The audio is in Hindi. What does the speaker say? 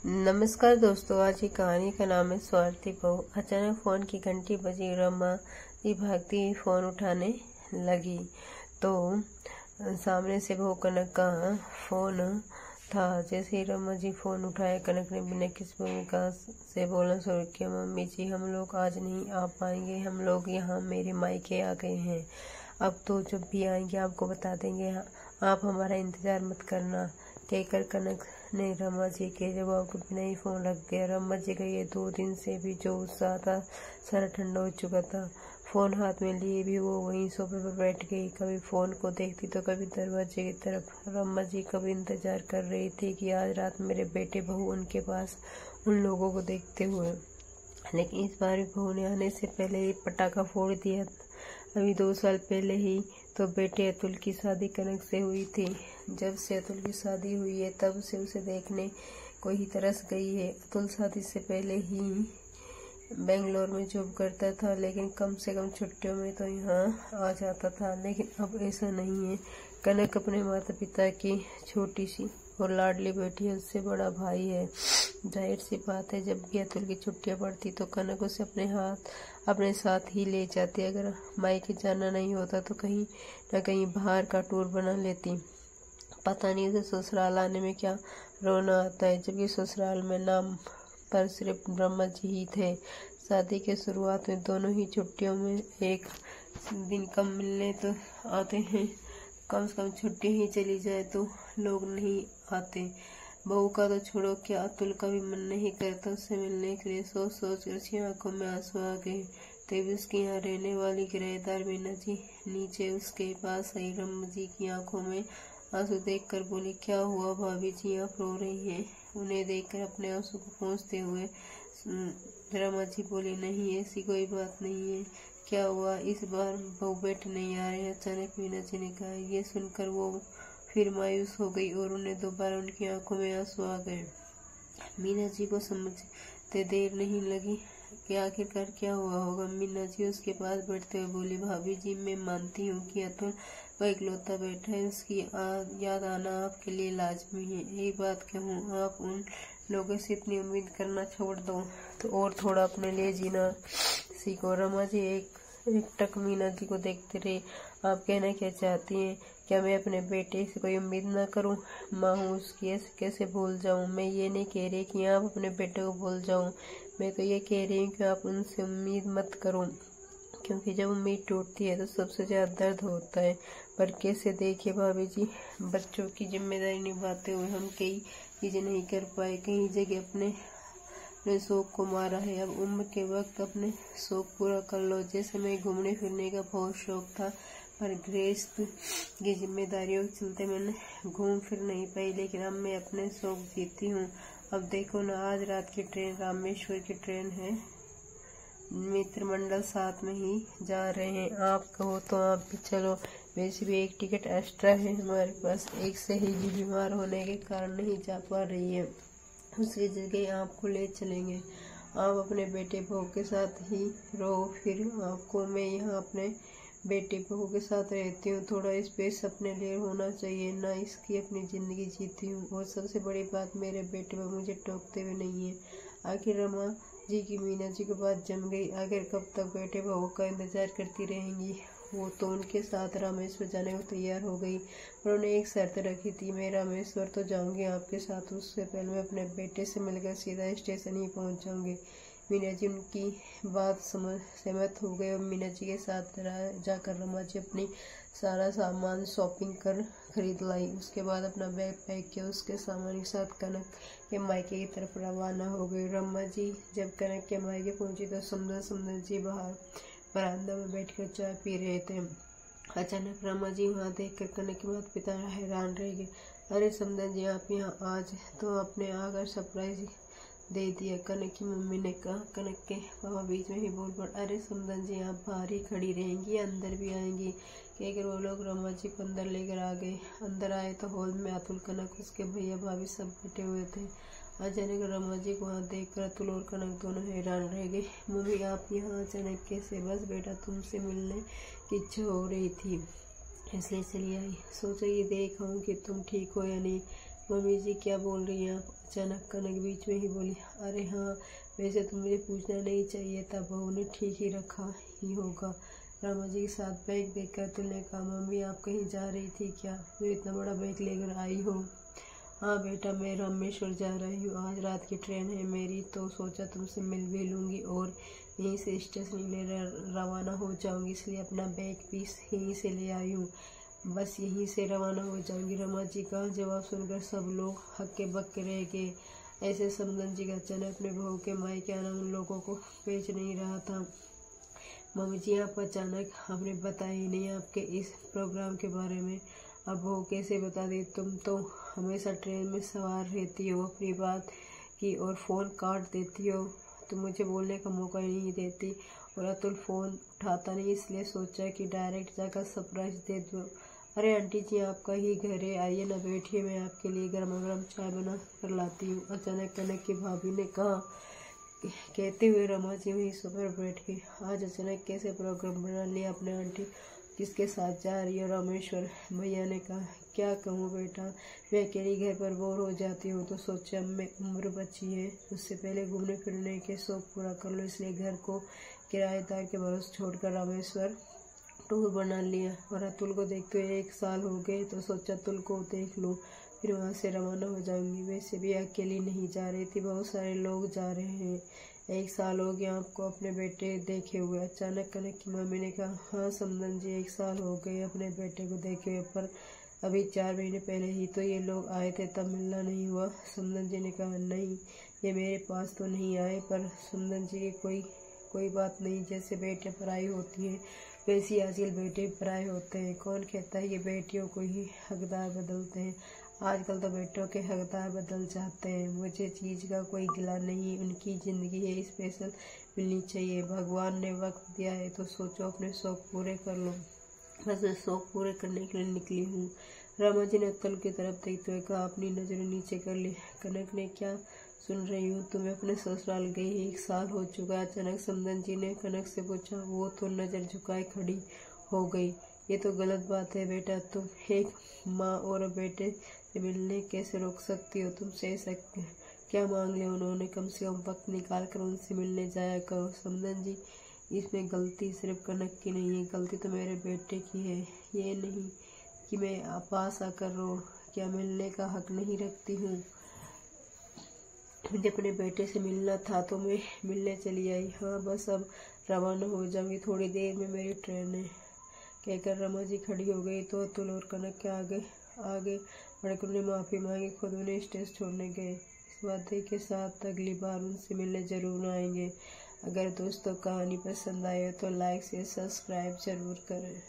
नमस्कार दोस्तों, आज की कहानी का नाम है स्वार्थी बहू। अचानक फोन की घंटी बजी। रमा जी भागती हुई फोन उठाने लगी तो सामने से बहू कनक का फोन था। जैसे ही रमा जी फोन उठाया, कनक ने बिना किसी भूमिका से बोलना शुरू किया। मम्मी जी, हम लोग आज नहीं आ पाएंगे। हम लोग यहाँ मेरे मायके आ गए हैं। अब तो जब भी आएंगे आपको बता देंगे। आप हमारा इंतजार मत करना, कहकर कनक ने रमा जी के जवाब के बिना ही फोन रख दिया। रमा जी का ये 2 दिन से भी जो उत्साह था सारा ठंडा हो चुका था। फोन हाथ में लिए भी वो वहीं सोफे पर बैठ गई। कभी फोन को देखती तो कभी दरवाजे की तरफ। रमा जी कभी इंतजार कर रही थी कि आज रात मेरे बेटे बहू उनके पास उन लोगों को देखते हुए, लेकिन इस बार भी बहू ने आने से पहले ही पटाखा फोड़ दिया। अभी 2 साल पहले ही तो बेटे अतुल की शादी कनक से हुई थी। जब से अतुल की शादी हुई है तब से उसे देखने को ही तरस गई है। अतुल शादी से पहले ही बेंगलोर में जॉब करता था, लेकिन कम से कम छुट्टियों में तो यहाँ आ जाता था। लेकिन अब ऐसा नहीं है। कनक अपने माता पिता की छोटी सी और लाडली बेटी है, उससे बड़ा भाई है। जाहिर सी बात है, जब भी अतुल की छुट्टियां पड़ती तो कनक उसे अपने साथ ही ले जाती। अगर मायके जाना नहीं होता तो कहीं न कहीं बाहर का टूर बना लेती। पता नहीं उसे ससुराल आने में क्या रोना आता है, जबकि ससुराल में नाम पर सिर्फ ब्रह्मा जी ही थे। शादी के शुरुआत में दोनों ही छुट्टियों में एक दिन कम मिलने तो आते हैं। कम से कम छुट्टी ही चली जाए तो लोग नहीं आते। बहू का तो छोड़ो, क्या अतुल का भी मन नहीं करता उससे मिलने के लिए। सोच सोच कर उसकी आंखों में आंसू आ गए। तभी उसकी यहाँ रहने वाली किराएदार मीना जी नीचे उसके पास आई। रमा जी की आंखों में आंसू देखकर बोली, क्या हुआ भाभी जी, आप रो रही हैं? उन्हें देखकर अपने आंसू को पोंछते हुए रमा जी बोली, नहीं ऐसी कोई बात नहीं है। क्या हुआ, इस बार बहू बेटे नहीं आ रहे? अचानक मीना जी ने कहा। ये सुनकर वो फिर मायूस हो गई और उन्हें दोबारा उनकी आंखों में आंसू आ गए। मीना जी को समझते देर नहीं लगी कि आखिरकार क्या हुआ होगा। मीना जी उसके पास बैठते हुए बोली, भाभी जी, मैं मानती हूँ कि अतुल वो इकलौता बेटा है, उसकी याद आना आपके लिए लाजमी है। एक बात कहूँ, आप उन लोगों से इतनी उम्मीद करना छोड़ दो तो और थोड़ा अपने लिए जीना सीखो। रमा जी एक टक मीना जी को देखते रहे। आप कहना क्या चाहती हैं? क्या मैं अपने बेटे से कोई उम्मीद ना करूं? माँ हूँ उसकी, ऐसे कैसे भूल जाऊं? मैं ये नहीं कह रही कि आप अपने बेटे को भूल जाऊं, मैं तो ये कह रही हूँ कि आप उनसे उम्मीद मत करो, क्योंकि जब उम्मीद टूटती है तो सबसे ज्यादा दर्द होता है। पर कैसे? देखिए भाभी जी, बच्चों की जिम्मेदारी निभाते हुए हम कई चीजें नहीं कर पाए, कई जगह अपने शौक को मारा है। अब उम्र के वक्त अपने शौक पूरा कर लो। जैसे मैं घूमने फिरने का बहुत शौक था, पर गृहस्थ की जिम्मेदारियों के चलते मैंने घूम फिर नहीं पाई, लेकिन अब मैं अपने शौक जीती हूँ। अब देखो ना, आज रात की ट्रेन रामेश्वर की ट्रेन है। मित्र मंडल साथ में ही जा रहे हैं। आप कहो तो आप भी चलो। वैसे भी एक टिकट एक्स्ट्रा है हमारे पास। एक सहेली बीमार होने के कारण नहीं जा पा रही है, उसकी जगह आपको ले चलेंगे। आप अपने बेटे बहू के साथ ही रहो, फिर आपको मैं यहाँ अपने बेटे बहू के साथ रहती हूँ। थोड़ा स्पेस अपने लिए होना चाहिए ना, इसकी अपनी जिंदगी जीती हूँ। और सबसे बड़ी बात, मेरे बेटे बहू मुझे टोकते हुए नहीं है। आखिर रमा जी की मीना जी की बात जम गई। आखिर कब तक बेटे बहू का इंतजार करती रहेंगी? वो तो उनके साथ रामेश्वर जाने को तैयार हो गई, पर उन्होंने एक शर्त रखी थी, मैं रामेश्वर तो जाऊंगी आपके साथ, उससे पहले मैं अपने बेटे से मिलकर सीधा स्टेशन ही पहुंच जाऊंगी। मीना जी उनकी बात सहमत हो गए और मीना जी के साथ जाकर रमा जी अपनी सारा सामान शॉपिंग कर खरीद लाई। उसके बाद अपना बैग पैक किया, उसके सामान के साथ कनक के मायके की तरफ रवाना हो गई। रमा जी जब कनक के मायके पहुंची तो सुंदर जी बाहर बरामदा में बैठकर चाय पी रहे थे। अचानक रमा जी वहाँ देखकर कनक के माता पिता हैरान रह गए। अरे समदन जी, आप यहाँ आज तो आपने आकर सरप्राइज दे दिया, कनक की मम्मी ने कहा। कनक के पापा बीच में ही बोल पड़े, अरे समदन जी, आप बाहर ही खड़ी रहेंगी, अंदर भी आएंगी? कहकर वो लोग रमा जी को अंदर लेकर आ गए। अंदर आए तो हॉल में अतुल, कनक, उसके भैया भाभी सब बैठे हुए थे। अचानक रमा जी को वहाँ देखकर अतुल और कनक दोनों हैरान रह गए। मम्मी, आप यहाँ अचानक कैसे? बस बेटा, तुमसे मिलने की इच्छा हो रही थी, इसलिए चली आई। सोचा ये देख आऊँ कि तुम ठीक हो या नहीं। मम्मी जी क्या बोल रही हैं आप? अचानक कनक बीच में ही बोली। अरे हाँ, वैसे तो मुझे पूछना नहीं चाहिए था, बहू ने ठीक ही रखा ही होगा। रमा जी के साथ बैग देखकर अतुल ने कहा, मम्मी आप कहीं जा रही थी क्या, जो इतना बड़ा बैग लेकर आई हो? हाँ बेटा, मैं रामेश्वर जा रही हूँ, आज रात की ट्रेन है मेरी, तो सोचा तुमसे मिल भी लूँगी और यहीं से स्टेशन ले रवाना हो जाऊँगी, इसलिए अपना बैग भी यहीं से ले आई हूँ, बस यहीं से रवाना हो जाऊँगी। रमा जी का जवाब सुनकर सब लोग हक्के बक्के रह गए। ऐसे समदन जी का अचानक अपने बहू के मायके आना उन लोगों को पेच नहीं रहा था। मम्मी जी आप अचानक हमने बताया ही नहीं आपके इस प्रोग्राम के बारे में, अब बहू कैसे बता दी? तुम तो हमेशा ट्रेन में सवार रहती हो, अपनी बात की और फ़ोन काट देती हो, तुम मुझे बोलने का मौका ही नहीं देती। और अतुल फ़ोन उठाता नहीं, इसलिए सोचा कि डायरेक्ट जाकर सरप्राइज दे दूँ। अरे आंटी जी आपका ही घर है, आइए ना बैठिए, मैं आपके लिए गर्मा गर्म चाय बना कर लाती हूँ, अचानक कनक की भाभी ने कहा। कहते हुए रमा जी वहीं सोफे पर बैठ गई। आज अचानक कैसे प्रोग्राम बना लिया अपने आंटी, किसके साथ जा रही है? रामेश्वर भैया ने कहा। क्या कहूँ बेटा, मैं अकेली घर पर बोर हो जाती हूँ, तो सोचा मैं उम्र बची है, उससे पहले घूमने फिरने के शौक पूरा कर लो, इसलिए घर को किराएदार के भरोसे छोड़कर रामेश्वर टूर बना लिया। और अतुल को देखते हुए 1 साल हो गए, तो सोचा अतुल को देख लूँ, फिर वहाँ से रवाना हो जाऊंगी। वैसे भी अकेली नहीं जा रही थी, बहुत सारे लोग जा रहे हैं। 1 साल हो गया आपको अपने बेटे देखे हुए, अचानक कनक की मम्मी ने कहा। हाँ समदन जी, 1 साल हो गए अपने बेटे को देखे हुए, पर अभी 4 महीने पहले ही तो ये लोग आए थे, तब मिलना नहीं हुआ। समदन जी ने कहा, नहीं ये मेरे पास तो नहीं आए, पर समदन जी कोई बात नहीं, जैसे बेटे पराई होती है वैसे आजकल बेटे पराए होते हैं। कौन कहता है कि बेटियों को ही हकदार बदलते हैं, आजकल तो बेटों के हकदार बदल जाते हैं। मुझे चीज़ का कोई गिला नहीं, उनकी ज़िंदगी है, स्पेशल मिलनी चाहिए। भगवान ने वक्त दिया है तो सोचो अपने शौक पूरे कर लो, बस मैं शौक पूरे करने के लिए निकली हूँ। रमा जी ने अतुल की तरफ देखते हुए कहा। अपनी नज़रें नीचे कर ली। कनक ने, क्या सुन रही हूँ, तुम्हें अपने ससुराल गई 1 साल हो चुका है, अचानक समदन जी ने कनक से पूछा। वो तो नज़र झुकाए खड़ी हो गई। ये तो गलत बात है बेटा, तुम एक माँ और बेटे से मिलने कैसे रोक सकती हो? तुमसे ऐसा क्या मांग लिया उन्होंने? कम से कम वक्त निकाल कर उनसे मिलने जाया करो। समदन जी, इसमें गलती सिर्फ कनक की नहीं है, गलती तो मेरे बेटे की है। ये नहीं कि मैं पास आकर रो, क्या मिलने का हक नहीं रखती हूँ? मुझे अपने बेटे से मिलना था तो मैं मिलने चली आई। हाँ बस अब रवाना हो जाऊंगी, थोड़ी देर में मेरी ट्रेन है, कहकर रमा जी खड़ी हो गई। तो अतुल और कनक के आगे बढ़कर उन्हें माफ़ी मांगी, खुद उन्हें स्टेज छोड़ने गए, इस वादे के साथ अगली बार उनसे मिलने जरूर आएंगे। अगर दोस्तों कहानी पसंद आए तो लाइक शेयर सब्सक्राइब जरूर करें।